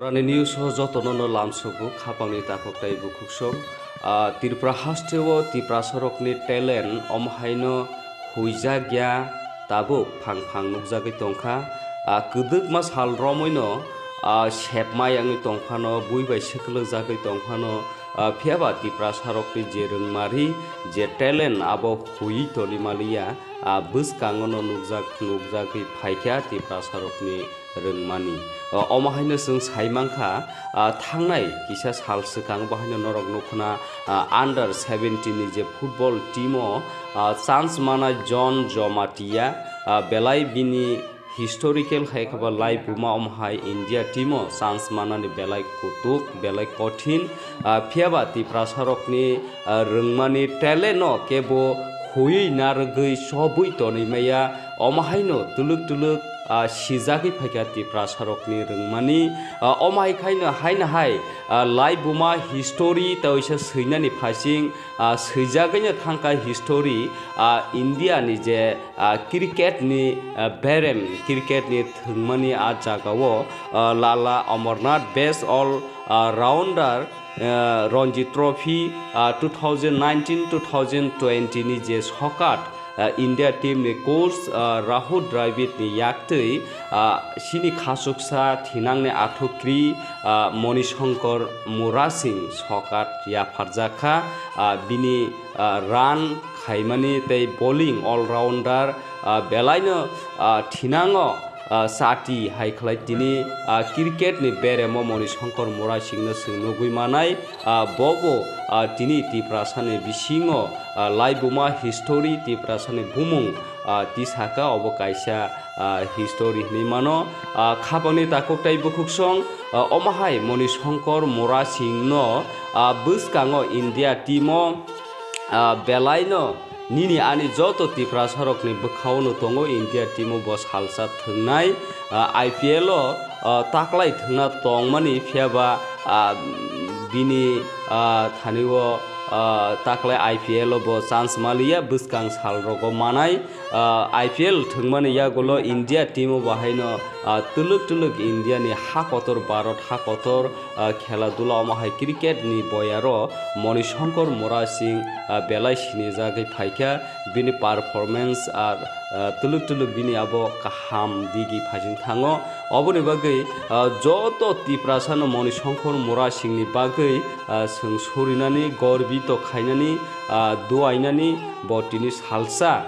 Rani news ho jotono no lamsogo khapangni takoktai bukuksong Tripura hasteo Tripura sorokni talent omhaino huijagya tabuk phang nukjagui tongkha kuduk mas hal romoino sepmai angui tongphano buibai seklojagui tongphano phiaba Tripura sorokni je rungmari je talent abo hui tonimalia bwskangono nugjagui phaikha Tripura sorokni rungmani omahaino जों saimangkha thangnai kisa sal swkang bahaino norok nukhna under 17 ni je football team o chance mana John Jomatia belai bini historical haikaba lai buma omhai India team o chance mana ni belai kutuk belai kothin phiaba Tripura sorokni rungmani talent no kebo hui nargui sobui tonimaya omahaino tuluk sijagui phaikha Tripura sorokni rungmani omai khaino haina hai lai buma history taisa seinani phasing seijagui no thangka history India ni je cricket ni berem cricket ni thungmani a jagao Lala Amarnath best all rounder Ranji Trophy 2019-2020 ni je sokat India team ni coach Rahul Dravid ni yaktui sini khasuksa thinangne athukri Monishankar Murasing sokat ya farjakha bini run khaimani tei bowling all rounder belaino thinango sati haikhlai tini cricket ni beremo Monishankar Murasing no swngnugui manai bobo tini Tripura sani bisingo laibuma history Tripura sani bumung tisaka obo kaisa history ni mano khapangni takoktai bukuksong omahai Monishankar Murasing no bwskango India team o belaino nini ani joto Tripura sorokni bwkhao tongo India team bo salsa thungnai IPL o taklai thungna tongmani phiaba bini thanio taklai IPL bo chance malia bwskang salrogo manai IPL thungmani yagulo India team bahaino tuluk India ni hakotor Bharat hakotor khela dula omahai cricket ni boyaro Monishankar Murasing belai sinijagui phaikha bini performance tuluk bini abo kaham digi phajing thango oboni bagui joto Tripura sano Monishankar Murasing ni bagui sung sorinani gorbito khainani duainani botini salsa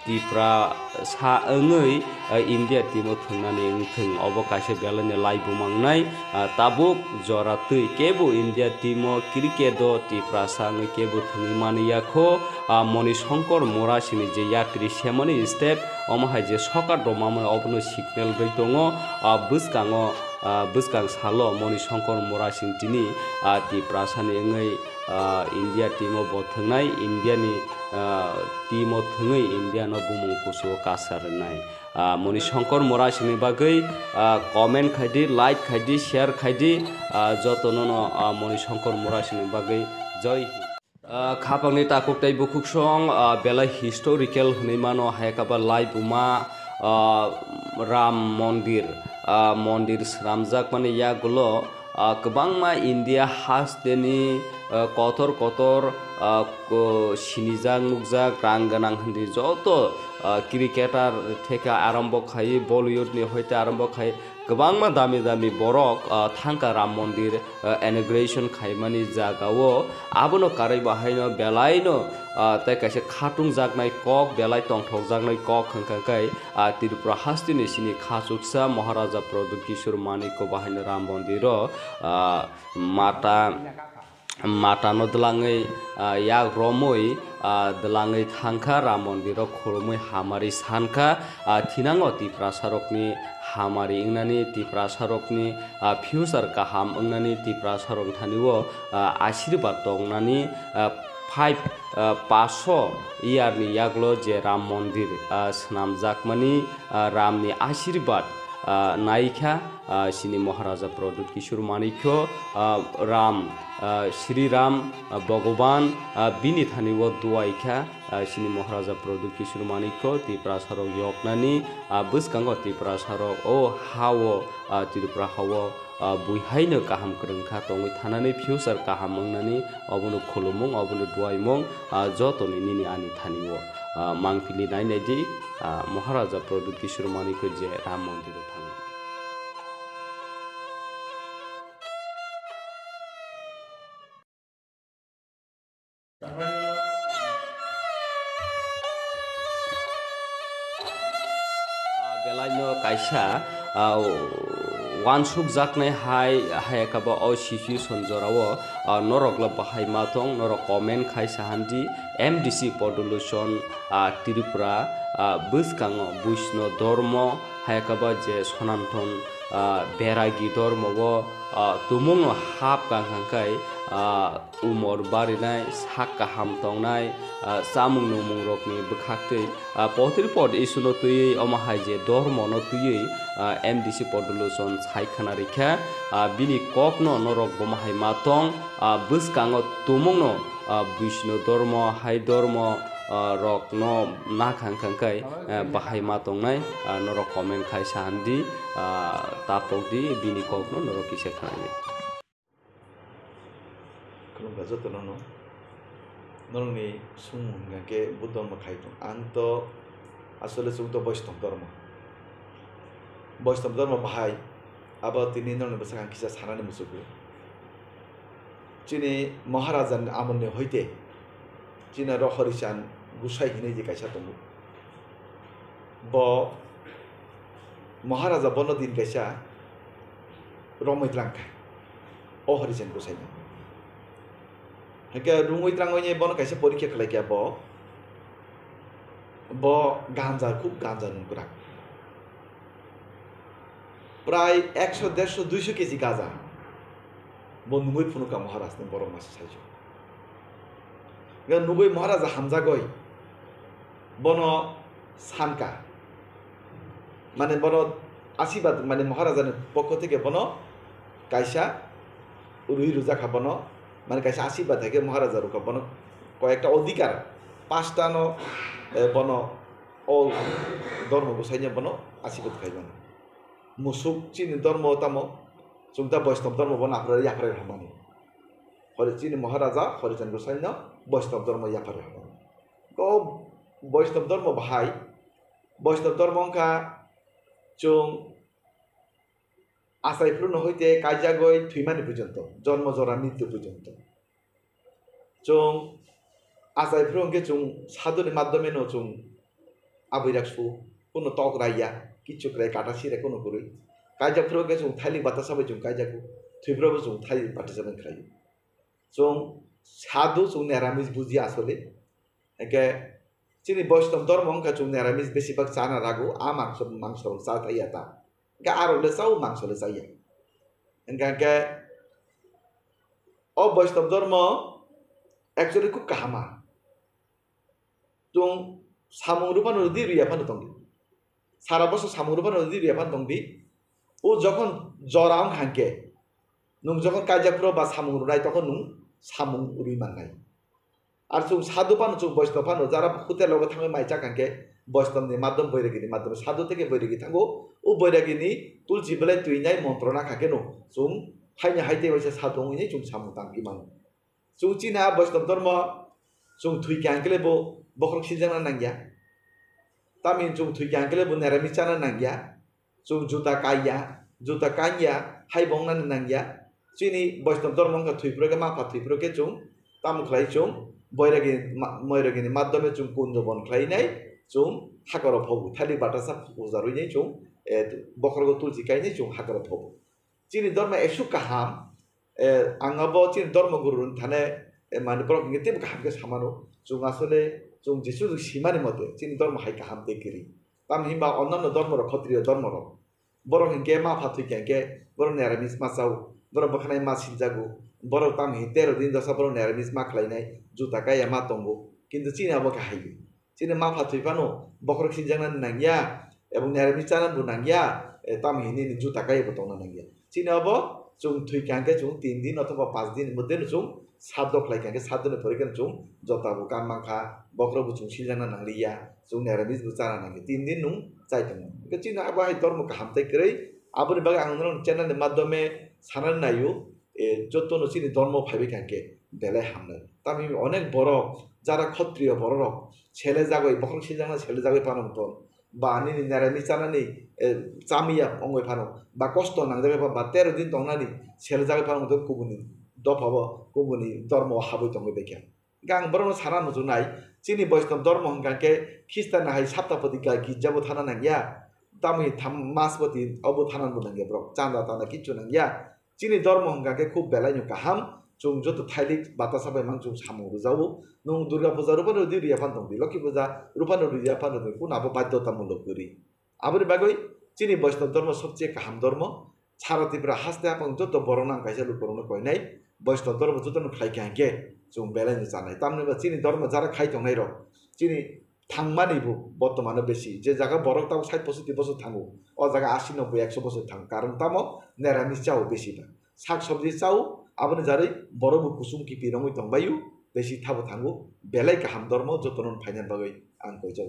Tripura sa ongoi India team o thungnani thung obo kaisa belani laibu mangnai tabuk jora tui kebo India team o cricket o Tripura sangi kebo thungi maniyakho Monishankar Murasing je yakri semani step omahai je sokar domamani obono signal roi tongo bwskang salo Monishankar Murasing tini Tripura sani ongoi India team o bo thungnai India ni team o thungui India no bumung kusu kasarnai Monishankar Murasing ni bagui comment khaidi like khaidi share khaidi jotono no Monishankar Murasing ni bagui joy khapangni takoktai bukuksong belai historical hnei mano haikaba lai buma Ram mondir sramjak mani yagulo kwbangma India hasteni kotor sinijak nugjak rang ganang hindi joto cricketer theka arambho khai Bollywood ni hoite arambho khai kwbangma dami borok thangka Ram Mondir inauguration khaimani jagao abono karai bahaino belaino tai kaisa khatung jaknai kok belai tongthok jaknai kok hwngkhakai Tripura hastini sini khasuksa Maharaja Pradip Kishore Manik ko bahaino Ram Mondiro mata no dlangai yak romoi dlangai thangkha Ram Mondiro khurumui hamari sankha thinango Tripura sorokni hamari ingnani Tripura sorokni future kaham ingnani Tripura sorok thanio ashirwad tongnani 500 year ni yaglo je Ram Mondir snamjakmani Ramni ashirwad naikha sini Maharaja Pradip Kishore Manikho Ram Shri Ram Bhagavan bini thaniwo duaikha sini Maharaja Pradip Kishore Manikho Tripura sorok yoknani bwskango Tripura sorok o hawo Tripura hawo buihaino kaham krungkha tongwi thanani future kaham mangnani obono khulumung obono duaimung jotoni nini ani thanio mangpili nainadi Maharaja Pradut Kishore Manikho je Ram Mandir thang belaino kaisa wansuk jaknai hai kaba o shishi sonjorao norokla bahai matong norok comment khaisa handi MDC Podolution Tripura buskango Bushno Dharma hai kaba je Sanatan Beragi Dharma bo tumungo hap kangkai umor barinai sakka hamtongnai samung numung rokni bukhaktei potir pod isuno tui omahai je dharma no tui MDC Podolution saikhana rikha bini kokno norok bomahai matong buskango tumungno Vishnu Dharma hai Dharma rok no na khangkai bahai matongnai norok comment khai sandi tapokdi bini kokno norok kise khanai kung gazo to no norni sung ngake budom khai to anto asole sung to Vaishnava dharma bahai aba tini norni basang kisa sanani musuku chini Maharajan amonne hoite china ro Harisan gusai hinai je kaisa tongo bo Maharaja bono din kaisa romoitlangka o Harisan gusai heke rungoitlangoi nye bono kaisa porikha khalaikia bo ganja khub ganja nungkurak প্রায় 100 150 200 KG গাঁজা বন্ধুই ফুনুকা মহারাজ নে বড় মাছ size নুবই মহারাজ হামজা গই বন সানকা মানে বড় আশীর্বাদ মানে মহারাজানের পক্ষ থেকে বন কাইসা রুই রোজা খাবন মানে কাইসা আশীর্বাদ থেকে মহারাজার বন কয়েকটা অধিকার 5টা বন ও ধর্ম গোসাইনে বন আশীর্বাদ খাইবেন musuk chini dharma tamo sungta Vaishnava dharma bon aprari yapare hamani hore chini Maharaja Harisan Gosai no Vaishnava dharma yapare hamani ko Vaishnava dharma bahai Vaishnava dharma ka chung asai purno hoite kaija goi thuimani porjonto জন্ম জরা মৃত্যু পর্যন্ত chung asai purno ke chung sadhuni মাধ্যমে no chung abiraksu কোনো tok raya কিছু Cry কাটা সিরে কোনো করি কাজা ফ্রোগে जों थाइली बाता साबै जों काजाखौ थैब्राबो जों थाइली बाता साबै खायो जों साधु जों निरामिस बुझि आसले एके चिनि Vaishnava धर्म का जों निरामिस बेसिबाग जाना रागो आ मांस जाथाया ता गा आरोले साउ मांसले जायो एंगा के ओ Vaishnava धर्म एक्चुअली खुब काहामा जों सामु रूपा नदी रिया फानो दंग সারা বছর সামুরুবা নদী রেফান দংদি ও যখন জরাম হাঙ্কে নুং যখন কাজাপুর বা সামুরাই তখন নুং সামুং উরি মাননাই আর চুং সাধু পানো চুং বৈষ্ণব পানো যারা হুতে লগে থাঙ্গে মাইচা কাঙ্কে বৈষ্ণবনি মাধ্যম বৈরাগিনী মাধ্যমে সাধু থেকে বৈরাগী থাঙ্গো ও বৈরাগিনী তুলসী বেলায় তুইনাই মন্ত্রণা খাকেনো চুং হাইনে হাইতে হয়েছে সাধু হইনি চুং সামু তাঙ্কি মান চুং চিনা বৈষ্ণব ধর্ম চুং থুই ক্যাঙ্কেলে বখর খিলজানা নাঙ্গিয়া Tamin chung thui yang kele bun nerami chana nangya chung juta kaya hai bong nan nangya chini Vaishnava dharma ka thui proge ma pha thui proge chung tam khlai chung moiragi ni madhyame chung kunjo bon khlai nai chung hakaro phobu thali bata sa pujarui nai chung bokhorgo tulsi kai nai chung hakaro phobu chini dharma esu kaham angabo chini dharma gurun thane mane prok ngitim kaham ke samano chung asole जों जिसु सीमानि मते चिन धर्म हाय काहाम देकिरि ताम हिमबा Annan धर्म र क्षत्रिय धर्म र बर हिंके मा फाथि केके बर निरामिस मा साउ बर बखनाय मा सिनजागु बर ताम हि 13 दिन दसा बर निरामिस मा खलायनाय जुता काया मा तंगो किन्तु चिना बका हाय चिन मा फाथि पानो बखर खिनजांना नांगिया एबं निरामिस जाना बुनांगिया ताम हिनि जुता काया बतंना नांगिया चिना अब जों थुइ कांके जों 3 दिन अथवा 5 दिन मध्ये जों साधु खलायकांके साधुने परिकन जों जताबो काममाखा बखरबो जों सिलजाना नांलिया जों निरामिस बुचाना नांगि 3 दिन नुं जायतों के चिना बाहाय धर्म का हमते करे आबनि बागे आं चैनल माध्यमे সানার নাইও যতন চিনি ধর্ম ভাবি কাকে বেলায় হামনে তামি অনেক বড় যারা ক্ষত্রিয় বড় ছেলে জাগই বখন সিজানা ছেলে জাগই পানো মতন বা আনি নেরামি চানানি চামিয়া অঙ্গই পানো বা কষ্ট নাংজাবে বা 13 দিন দংনানি ছেলে জাগই পানো মতন কুবুনি দফাব কুবুনি ধর্ম হাবই দঙ্গই বেকে গাং বড় সারা নজু নাই চিনি বৈষ্ণব ধর্ম হংকাকে খ্রিস্টান হাই সাপ্তাপতি গাই গির্জাবো থানা নাঙ্গিয়া তামি মাসপতি অবো থানানবো নাঙ্গিয়া ব্রক চান্দা টানা কিচ্ছু নাঙ্গিয়া চিনি ধর্ম হংকাকে খুব বেলায় কাহাম जों যত থাইলিক বাতাসাবাই মান जों সামু রুজাও নং দুর্গা পূজা রূপানো দি রিয়া ফান দং লক্ষ্মী পূজা রূপানো রিয়া ফান দং কোনাবো বাধ্যতামূলক করি আবার বাগৈ চিনি বৈষ্ণব ধর্ম সবচেয়ে কাহাম ধর্ম সারাতিপ্রা হাসতে আপন যত বড় নাম কাইসা লুকরনো কয় নাই বৈষ্ণব ধর্ম যত খাই কাকে जों বেলাইনো জানাই তামনেবা চিনি ধর্ম যারা খাই দংনাই র চিনি থাংমানিবো বর্তমানে বেশি যে জায়গা বড় তাও 60-65 বছর থাঙ্গো ও জায়গা 80-90-100 বছর থাং কারণ তামো নিরামিষ চাও বেশি না শাক সবজি চাও আপনি যারাই বড় কুসুম কি পিরঙই দংবায়ু বেশি থাবো থাঙ্গো বেলাই কাহাম ধর্ম যতন ফাইনাল বাগৈ আং কই যাও